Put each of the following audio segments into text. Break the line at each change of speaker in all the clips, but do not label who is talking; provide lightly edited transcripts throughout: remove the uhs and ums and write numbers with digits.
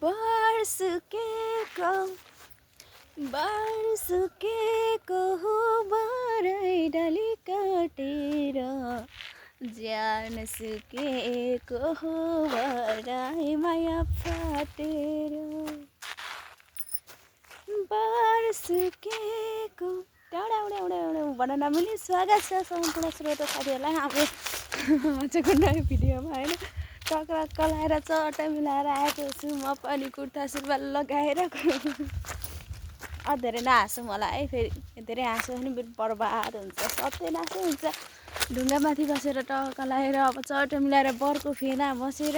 बर्सुकेको बर्सुकेको हो बरै डाली काटेर ज्यान सुकेको हो बरै माया फाटेर बर्सुकेको टाढा भन्न नमिल्ने स्वागत छ सम्पूर्ण श्रोता साथीहरूलाई हाम्रो आजको नयाँ भिडियोमा होइन टक्क लाएर चट्टा मिलाएर आएको छु म पनि कुर्ता सुरुवाल लगाएर धेरै नहाँसु मलाई है फेरि धेरै हाँसो पनि बर्बाद हुन्छ सत्य हुन्छ ढुङ्गामाथि बसेर टक्क लाएर अब चट्टा मिलाएर बरको फेना बसेर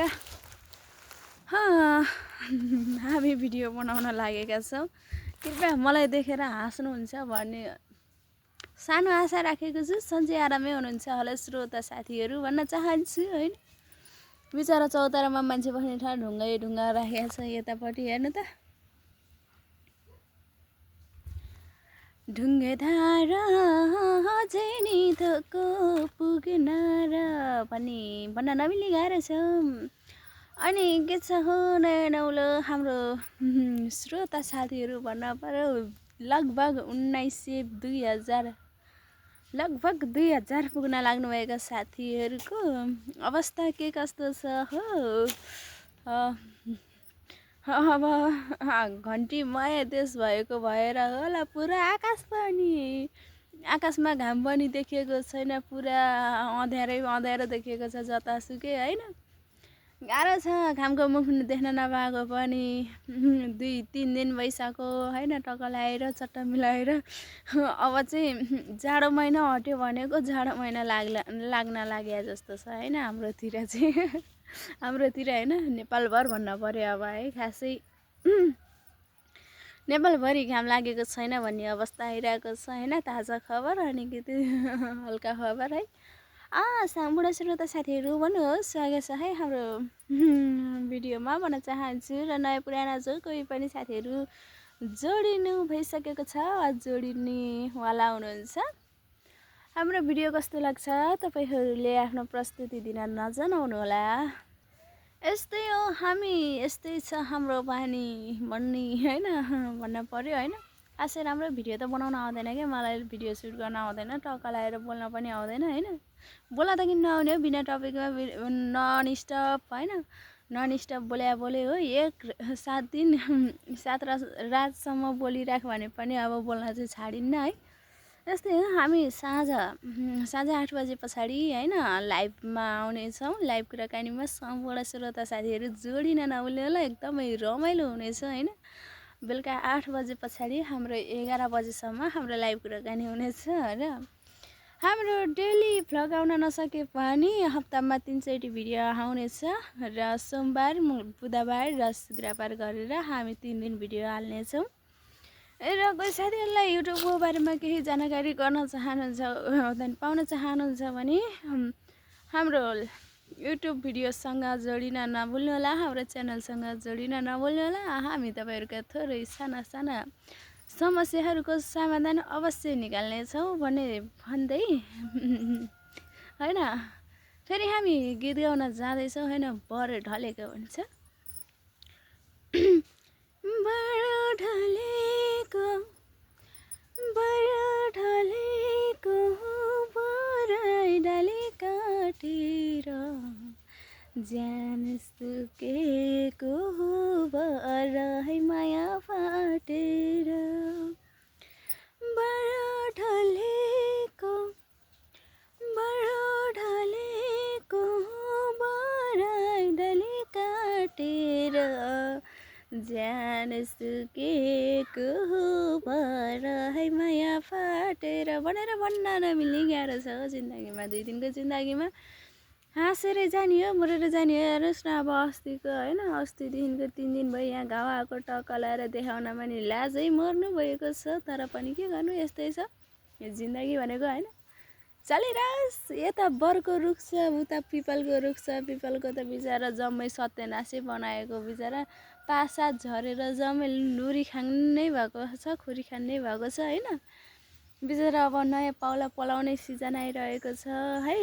हामी भिडियो बनाउन लागेका छौँ कृपया मलाई देखेर हाँस्नुहुन्छ भन्ने सानो आशा राखेको छु सन्चै आरामै हुनुहुन्छ होला श्रोता साथीहरू भन्न चाहन्छु होइन बिचरा चौतारामा मान्छे बस्ने ठाउँ ढुङ्गा राखेको छ यतापट्टि हेर्नु त ढुङ्गेधारा झैनी थोको पुगेन र पनि भन्न नमिल्ने गाह्रो छ अनि के छ हो नयाँ नौलो हाम्रो श्रोता साथीहरू भन्न पर्यो लगभग 2000 पुग्न लाग्नुभएका साथीहरूको अवस्था के कस्तो छ हो अब घन्टीमय देश भएको भएर होला पुरा आकाशमा घाम पनि देखिएको छैन पुरा अँध्यारो देखिएको छ जतासुकै होइन गाह्रो छ घामको मुख देख्न नपाएको पनि 2-3 दिन भइसक्यो होइन टक्क लगाएर चट्टा मिलाएर अब चाहिँ जाडो महिना हट्यो भनेको जाडो महिना लाग्न लाग्यो जस्तो छ होइन हाम्रोतिर चाहिँ हाम्रोतिर होइन नेपालभर भन्न पर्यो अब है खासै नेपालभरि घाम लागेको छैन भन्ने अवस्था आइरहेको छ होइन ताजा खबर अलिकति हल्का खबर है बुढा श्रोता साथीहरू भन्नुहोस् स्वागत छ है हाम्रो भिडियोमा भन्न चाहन्छु र नयाँ पुराना जो कोही पनि साथीहरू जोडिनु भइसकेको छ जोडिनेवाला हुनुहुन्छ हाम्रो भिडियो कस्तो लाग्छ तपाईँहरूले आफ्नो प्रस्तुति दिन नजनाउनु होला यस्तै हो हामी यस्तै छ हाम्रो बानी भन्ने होइन भन्न पर्यो होइन खासै राम्रो भिडियो त बनाउन आउँदैन क्या मलाई भिडियो सुट गर्न आउँदैन टक्क लगाएर बोल्न पनि आउँदैन होइन बोल्न त किन नआउने हो बिना टपिकमा नन स्टप होइन नन स्टप बोले हो 7 दिन 7 रातसम्म बोलिराख्यो भने पनि अब बोल्न चाहिँ छाडिन्न है यस्तै हो हामी साँझ 8 बजे पछाडि होइन लाइभमा आउनेछौँ लाइभ कुराकानीमा सम्पूर्ण श्रोता साथीहरू जोडिन नभुल्नु होला एकदमै रमाइलो हुनेछ होइन बेलुका 8 बजे पछाडि हाम्रो 11 बजेसम्म हाम्रो लाइभ कुराकानी हुनेछ र हाम्रो डेली भ्लग आउन नसके पनि हप्तामा 3 चोटि भिडियो आउनेछ र सोमबार बुधबार र शुक्रबार गरेर हामी 3 दिन भिडियो हाल्नेछौँ र कोही साथीहरूलाई युट्युबको बारेमा केही जानकारी गर्न चाहनुहुन्छ पाउन चाहनुहुन्छ भने हाम्रो युट्युब भिडियोसँग जोडिन नभुल्नु होला हाम्रो च्यानलसँग जोडिन नभुल्नु होला हामी तपाईँहरूका थोरै साना समस्याहरूको समाधान अवश्य निकाल्नेछौँ भन्दै होइन फेरि हामी गीत गाउन जाँदैछौँ होइन बर ढलेको भन्छ ढलेको बरै डाली काटेर ज्यान सुकेको बरै माया फाटेर ढलेको बरै डाली काटेर ज्यान सुकेको बरै माया फाटेर भनेर भन्न नमिल्ने गाह्रो छ जिन्दगीमा 2 दिनको जिन्दगीमा हाँसेरै जाने हो मरेर जाने हो हेर्नुहोस् न अब अस्तिको होइन अस्तिदेखिको 3 दिन भयो यहाँ घाउ आएको टक्क लगाएर देखाउनमा नि लाजै मर्नु भएको छ तर पनि के गर्नु यस्तै छ यो जिन्दगी भनेको होइन चलिरहोस् यता बरको रुख छ उता पिपलको रुख छ पिपलको त बिचरा जम्मै सत्यनाशै बनाएको बिचरा पासा झरेर जम्मै लुरी खान्नै भएको छ खुरी खान्नै भएको छ होइन बिचरा अब नयाँ पाउला पलाउने सिजन आइरहेको छ है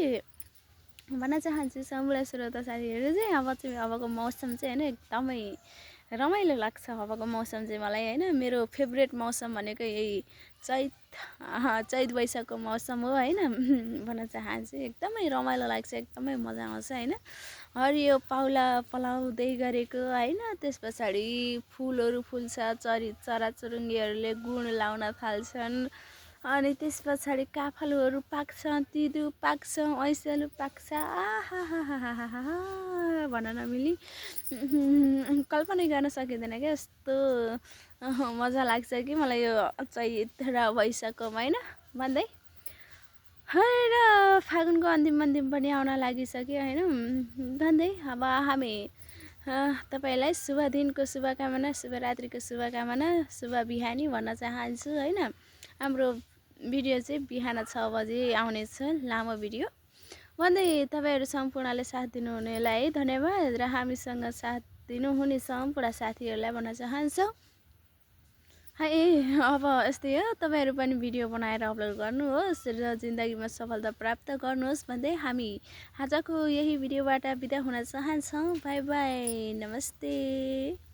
भन्न चाहन्छु सम्पूर्ण श्रोता साथीहरू चाहिँ अबको मौसम चाहिँ होइन एकदमै रमाइलो लाग्छ हावाको मौसम चाहिँ मलाई होइन। मेरो फेभरेट मौसम भनेको यही चैत वैशाखको मौसम हो होइन। भन्न चाहन्छु एकदमै रमाइलो लाग्छ, एकदमै मजा आउँछ होइन। हरियो पाउला पलाउँदै गरेको होइन, त्यस पछाडि फुलहरू फुल्छ, चराचुरुङ्गीहरूले गुण लाउन थाल्छन्, अनि त्यस पछाडि काफलहरू पाक्छ, तिदु पाक्छ, ऐसेलु पाक्छ, आहाहाहाहा भन्न नमिली कल्पना गर्न सकिँदैन क्या। यस्तो मजा लाग्छ कि मलाई यो चैत र वैशाखमा होइन भन्दै। होइन फागुनको अन्तिम पनि आउन लागिसक्यो होइन भन्दै। अब हामी तपाईँलाई शुभ दिनको शुभकामना, शुभरात्रिको शुभकामना, शुभ बिहानी भन्न चाहन्छु होइन। हाम्रो भिडियो चाहिँ बिहान 6 बजे आउनेछ, लामो भिडियो भन्दै। तपाईँहरू सम्पूर्णले साथ दिनुहुनेलाई धन्यवाद र हामीसँग साथ दिनुहुने सम्पूर्ण साथीहरूलाई भन्न चाहन्छौँ है। अब यस्तै हो, तपाईँहरू पनि भिडियो बनाएर अपलोड गर्नुहोस् र जिन्दगीमा सफलता प्राप्त गर्नुहोस् भन्दै हामी आजको यही भिडियोबाट बिदा हुन चाहन्छौँ। बाई बाई, नमस्ते।